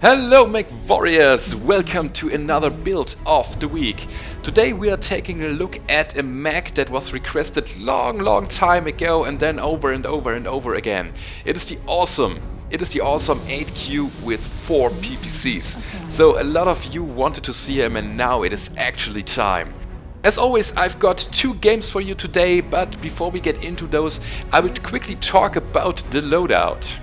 Hello Mechwarriors! Welcome to another build of the week. Today we are taking a look at a mech that was requested long time ago and then over and over again. It is the Awesome 8Q with 4 PPCs. So a lot of you wanted to see him and now it is actually time. As always, I've got 2 games for you today, but before we get into those, I will quickly talk about the loadout.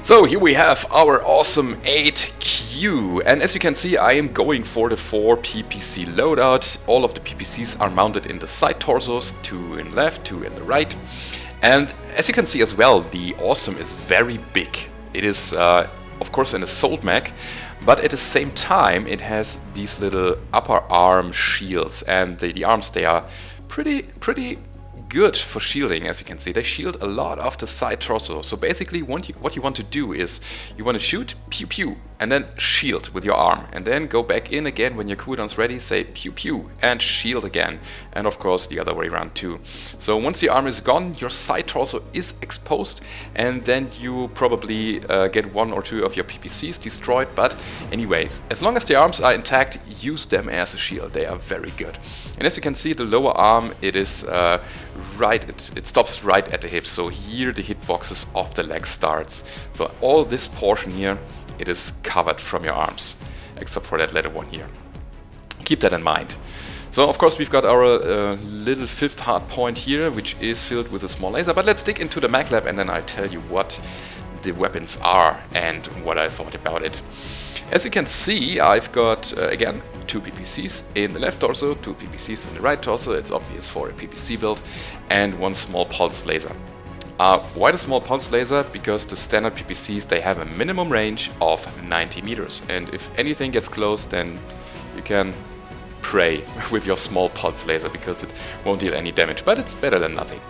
So here we have our Awesome 8Q, and as you can see I am going for the 4 PPC loadout. All of the PPCs are mounted in the side torsos, 2 in the left, 2 in the right. And as you can see as well, the Awesome is very big. It is of course an assault mech, but at the same time it has these little upper arm shields, and the arms, they are pretty good for shielding. As you can see, they shield a lot of the side torso. So basically what you want to do is you want to shoot, pew pew, and then shield with your arm, and then go back in again when your cooldown's ready, say pew pew, and shield again, and of course the other way around too. So once the arm is gone, your side torso is exposed, and then you probably get 1 or 2 of your PPCs destroyed, but anyways, as long as the arms are intact, use them as a shield. They are very good. And as you can see, the lower arm, it is it stops right at the hip, so here the hitboxes of the leg starts. So all this portion here, it is covered from your arms, except for that letter one here. Keep that in mind. So of course we've got our little 5th hard point here, which is filled with a small laser, but let's dig into the mech lab and then I'll tell you what the weapons are and what I thought about it. As you can see, I've got again 2 PPCs in the left torso, 2 PPCs in the right torso. It's obvious for a PPC build, and 1 small pulse laser. Why the small pulse laser? Because the standard PPCs, they have a minimum range of 90 meters, and if anything gets close, then you can pray with your small pulse laser because it won't deal any damage, but it's better than nothing.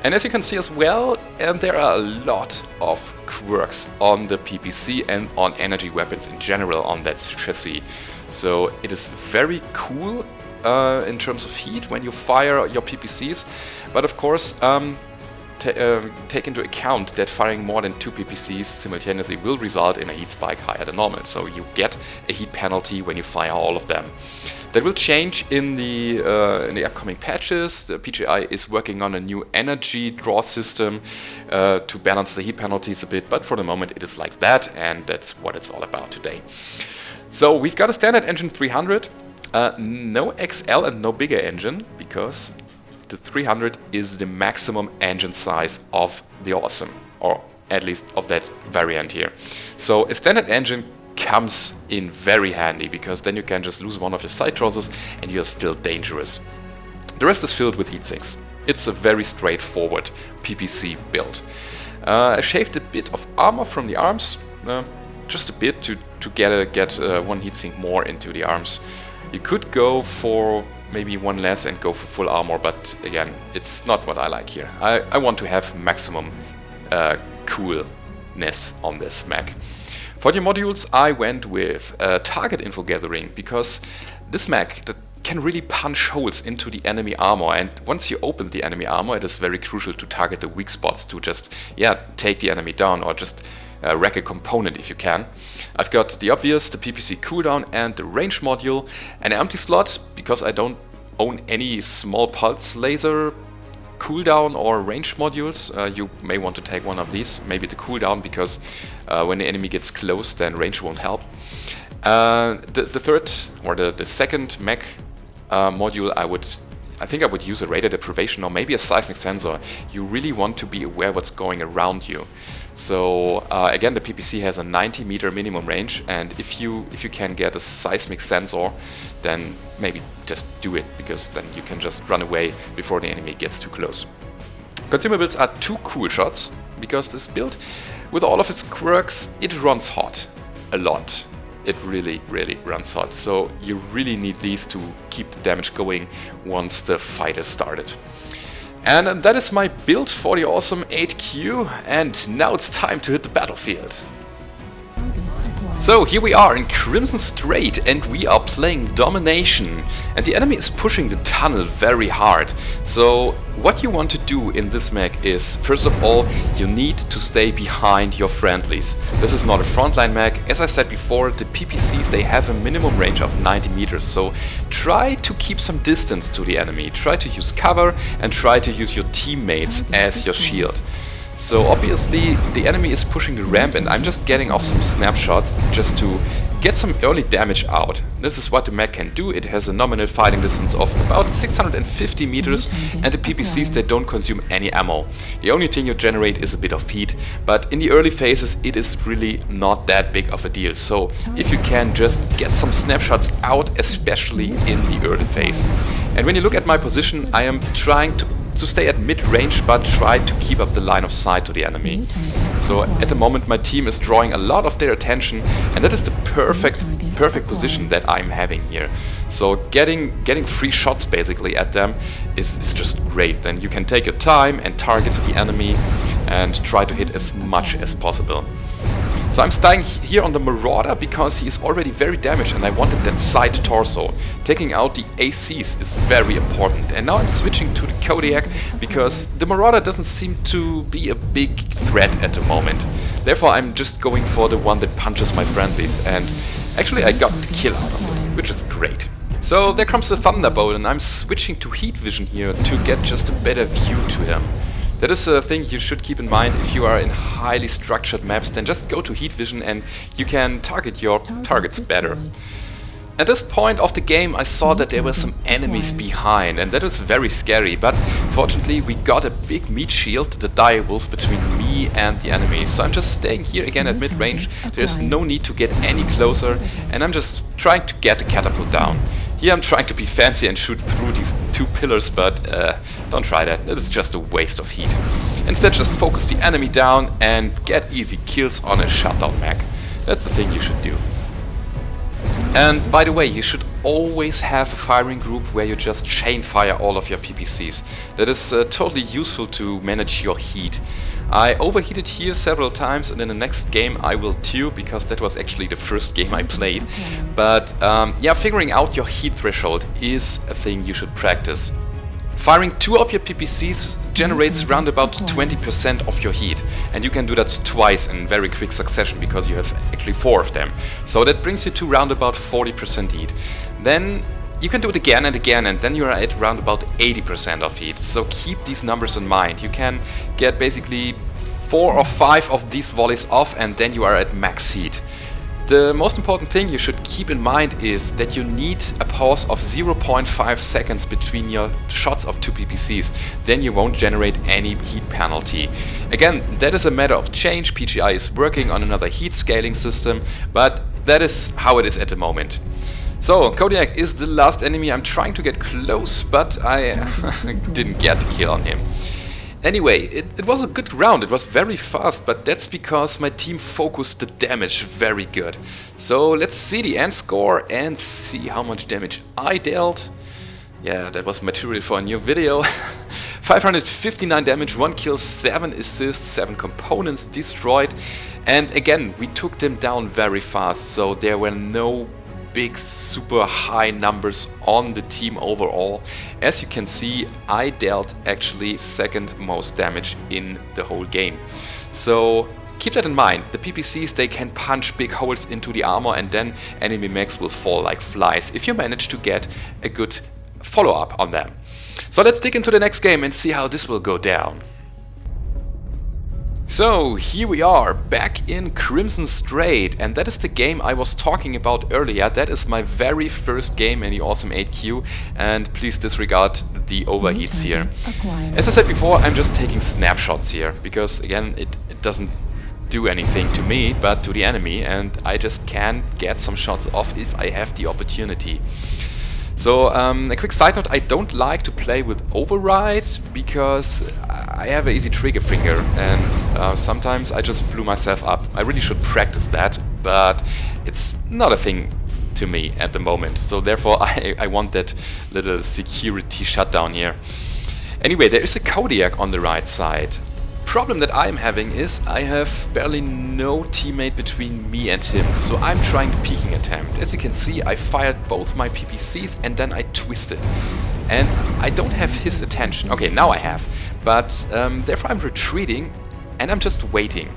And as you can see as well, there are a lot of quirks on the PPC and on energy weapons in general on that chassis. So it is very cool in terms of heat when you fire your PPCs, but of course take into account that firing more than 2 PPCs simultaneously will result in a heat spike higher than normal, so you get a heat penalty when you fire all of them. That will change in the upcoming patches. The PGI is working on a new energy draw system to balance the heat penalties a bit, but for the moment it is like that, and that's what it's all about today. So we've got a standard engine 300, no XL and no bigger engine, because the 300 is the maximum engine size of the Awesome, or at least of that variant here. So a standard engine comes in very handy, because then you can just lose one of your side torsos and you're still dangerous. The rest is filled with heatsinks. It's a very straightforward PPC build. I shaved a bit of armor from the arms, just a bit to get 1 heatsink more into the arms. You could go for maybe 1 less and go for full armor, but again, it's not what I like here. I want to have maximum coolness on this mech. For the modules, I went with target info gathering, because this mech can really punch holes into the enemy armor, and once you open the enemy armor, it is very crucial to target the weak spots to just take the enemy down, or just wreck a component if you can. I've got the obvious, the PPC cooldown and the range module, an empty slot because I don't own any small pulse laser cooldown or range modules. You may want to take one of these, maybe the cooldown, because when the enemy gets close then range won't help. The third or the second mech module, I think I would use a radar deprivation or maybe a seismic sensor. You really want to be aware what's going around you. So again, the PPC has a 90 meter minimum range, and if you can get a seismic sensor, then maybe just do it, because then you can just run away before the enemy gets too close. Consumables are 2 cool shots, because this build, with all of its quirks, it runs hot a lot. It really runs hot, so you really need these to keep the damage going once the fight is started. And that is my build for the Awesome 8Q, and now it's time to hit the battlefield. So here we are in Crimson Strait and we are playing Domination, and the enemy is pushing the tunnel very hard. So what you want to do in this mech is, first of all, you need to stay behind your friendlies. This is not a frontline mech. As I said before, the PPCs, they have a minimum range of 90 meters, so try to keep some distance to the enemy. Try to use cover and try to use your teammates as your shield. So obviously the enemy is pushing the ramp and I'm just getting off some snapshots just to get some early damage out. This is what the mech can do. It has a nominal fighting distance of about 650 meters and the PPCs, they don't consume any ammo. The only thing you generate is a bit of heat, but in the early phases it is really not that big of a deal. So if you can just get some snapshots out, especially in the early phase. And when you look at my position, I am trying to stay at mid-range but try to keep up the line of sight to the enemy. So at the moment my team is drawing a lot of their attention and that is the perfect position that I'm having here. So getting free shots basically at them is just great. Then you can take your time and target the enemy and try to hit as much as possible. So I'm staying here on the Marauder because he is already very damaged and I wanted that side torso. Taking out the ACs is very important. And now I'm switching to the Kodiak because the Marauder doesn't seem to be a big threat at the moment. Therefore I'm just going for the one that punches my friendlies, and actually I got the kill out of it, which is great. So there comes the Thunderbolt and I'm switching to heat vision here to get just a better view to him. That is a thing you should keep in mind if you are in highly structured maps. Then just go to heat vision and you can target your targets better. At this point of the game I saw that there were some enemies behind and that was very scary, but fortunately we got a big meat shield, the direwolf, between me and the enemy. So I'm just staying here again at mid-range. There's no need to get any closer and I'm just trying to get the catapult down. Here I'm trying to be fancy and shoot through these two pillars, but don't try that. This is just a waste of heat. Instead just focus the enemy down and get easy kills on a shutdown mech. That's the thing you should do. And by the way, you should always have a firing group where you just chain fire all of your PPCs. That is totally useful to manage your heat. I overheated here several times and in the next game I will too, because that was actually the first game I played. But yeah, figuring out your heat threshold is a thing you should practice. Firing 2 of your PPCs generates around about 20% of your heat, and you can do that twice in very quick succession because you have actually 4 of them. So that brings you to around about 40% heat. Then you can do it again and again, and then you are at around about 80% of heat. So keep these numbers in mind. You can get basically 4 or 5 of these volleys off and then you are at max heat. The most important thing you should keep in mind is that you need a pause of 0.5 seconds between your shots of 2 PPCs. Then you won't generate any heat penalty. Again, that is a matter of change. PGI is working on another heat scaling system, but that is how it is at the moment. So, Kodiak is the last enemy. I'm trying to get close, but I didn't get the kill on him. Anyway, it was a good round, it was very fast, but that's because my team focused the damage very good. So let's see the end score and see how much damage I dealt. Yeah, that was material for a new video. 559 damage, 1 kill, 7 assists, 7 components destroyed. And again, we took them down very fast, so there were no big super high numbers on the team overall. As you can see, I dealt actually second most damage in the whole game. So keep that in mind. The PPCs, they can punch big holes into the armor and then enemy mechs will fall like flies if you manage to get a good follow-up on them. So let's dig into the next game and see how this will go down. So here we are back in Crimson Strait, and that is the game I was talking about earlier. That is my very first game in the Awesome 8Q, and please disregard the overheats here. As I said before, I'm just taking snapshots here because again it doesn't do anything to me but to the enemy, and I just can get some shots off if I have the opportunity. So a quick side note, I don't like to play with override because I have an easy trigger finger and sometimes I just blew myself up. I really should practice that, but it's not a thing to me at the moment. So therefore I want that little security shutdown here. Anyway, there is a Kodiak on the right side. problem that I'm having is I have barely no teammate between me and him, so I'm trying the peeking attempt. As you can see, I fired both my PPCs and then I twisted. And I don't have his attention. Okay, now I have. But therefore I'm retreating and I'm just waiting.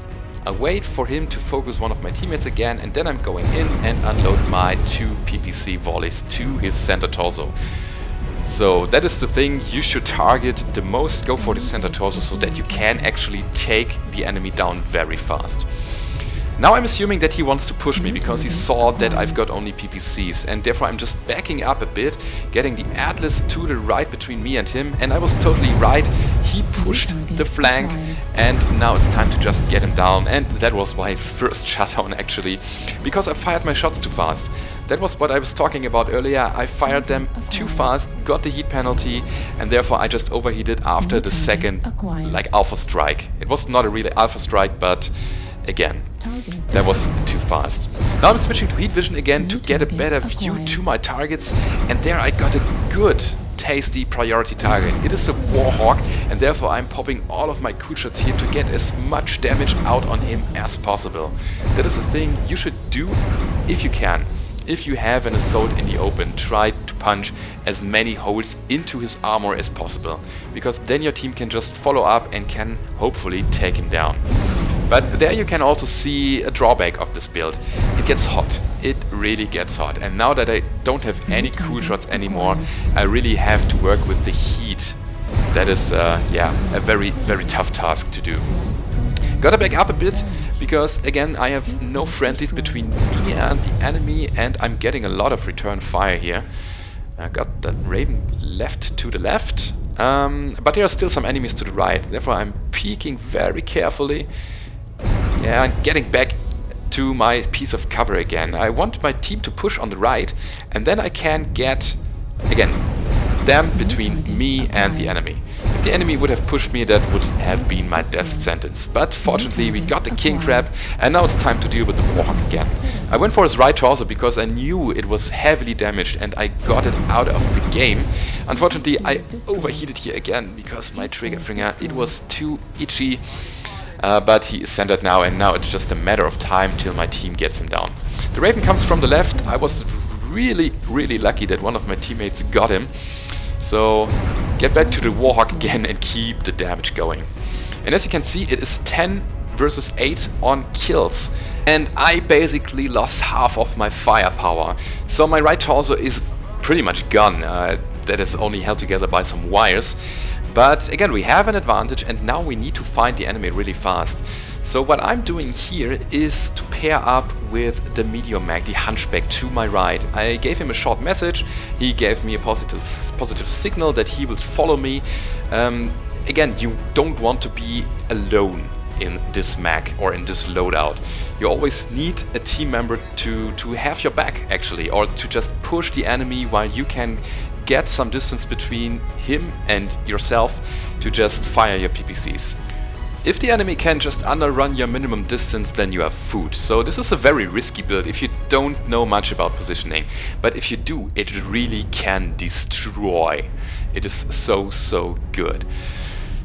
I wait for him to focus one of my teammates again, and then I'm going in and unload my 2 PPC volleys to his center torso. So that is the thing, you should target the most, go for the center torso so that you can actually take the enemy down very fast. Now I'm assuming that he wants to push me because he saw that I've got only PPCs, and therefore I'm just backing up a bit, getting the Atlas to the right between me and him, and I was totally right. He pushed the flank and now it's time to just get him down, and that was my first shutdown actually, because I fired my shots too fast. That was what I was talking about earlier. I fired them too fast, got the heat penalty, and therefore I just overheated after the second like alpha strike. It was not a really alpha strike, but again, that was too fast. Now I'm switching to heat vision again to get a better view to my targets, and there I got a good tasty priority target. It is a Warhawk, and therefore I'm popping all of my cool shots here to get as much damage out on him as possible. That is a thing you should do if you can. If you have an assault in the open, try to punch as many holes into his armor as possible, because then your team can just follow up and can hopefully take him down. But there you can also see a drawback of this build. It gets hot. It really gets hot. And now that I don't have any cool shots anymore, I really have to work with the heat. That is, yeah, a very, very tough task to do. Gotta back up a bit, because again I have no friendlies between me and the enemy, and I'm getting a lot of return fire here. I got that Raven left to the left, but there are still some enemies to the right, therefore I'm peeking very carefully. Yeah, and getting back to my piece of cover again. I want my team to push on the right, and then I can get, again, them between me and the enemy. If the enemy would have pushed me, that would have been my death sentence. But fortunately we got the king crab, and now it's time to deal with the Warhawk again. I went for his right torso because I knew it was heavily damaged and I got it out of the game. Unfortunately I overheated here again because my trigger finger, it was too itchy. But he is centered now, and now it's just a matter of time till my team gets him down. The Raven comes from the left. I was really, really lucky that one of my teammates got him. So get back to the Warhawk again and keep the damage going. And as you can see, it is 10 versus 8 on kills. And I basically lost half of my firepower. So my right torso is pretty much gone. That is only held together by some wires. But again, we have an advantage, and now we need to find the enemy really fast. So what I'm doing here is to pair up with the medium mag, the hunchback to my right. I gave him a short message, he gave me a positive signal that he will follow me. Again, you don't want to be alone in this mag or in this loadout. You always need a team member to have your back actually, or to just push the enemy while you can get some distance between him and yourself to just fire your PPCs. If the enemy can just underrun your minimum distance, then you have food. So this is a very risky build if you don't know much about positioning. But if you do, it really can destroy. It is so good.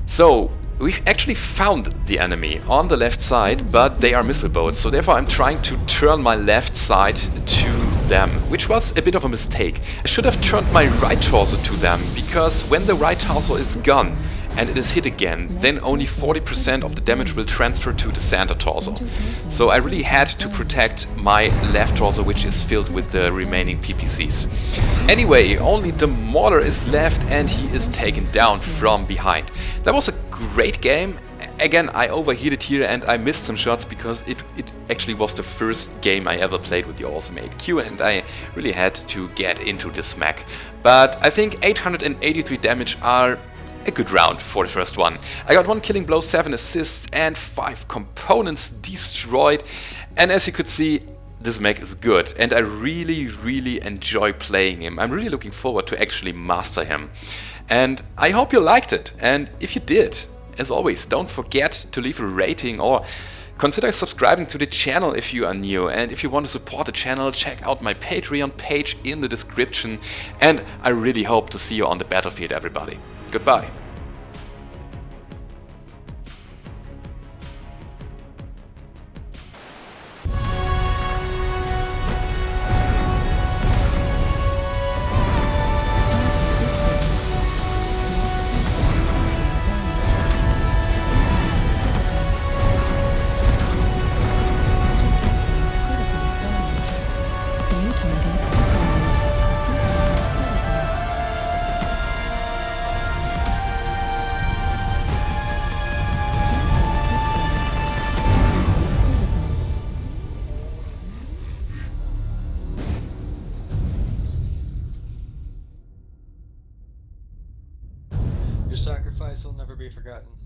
So we've actually found the enemy on the left side, but they are missile boats. So therefore I'm trying to turn my left side to them, which was a bit of a mistake. I should have turned my right torso to them, because when the right torso is gone and it is hit again, then only 40% of the damage will transfer to the center torso. So I really had to protect my left torso, which is filled with the remaining PPCs. Anyway, only the mortar is left and he is taken down from behind. That was a great game. Again, I overheated here and I missed some shots because it actually was the first game I ever played with the AWS-8Q, and I really had to get into this mech. But I think 883 damage are a good round for the first one. I got 1 killing blow, 7 assists and 5 components destroyed. And as you could see, this mech is good and I really enjoy playing him. I'm really looking forward to actually master him. And I hope you liked it. And if you did, as always, don't forget to leave a rating or consider subscribing to the channel if you are new. And if you want to support the channel, check out my Patreon page in the description. And I really hope to see you on the battlefield, everybody. Goodbye. never be forgotten.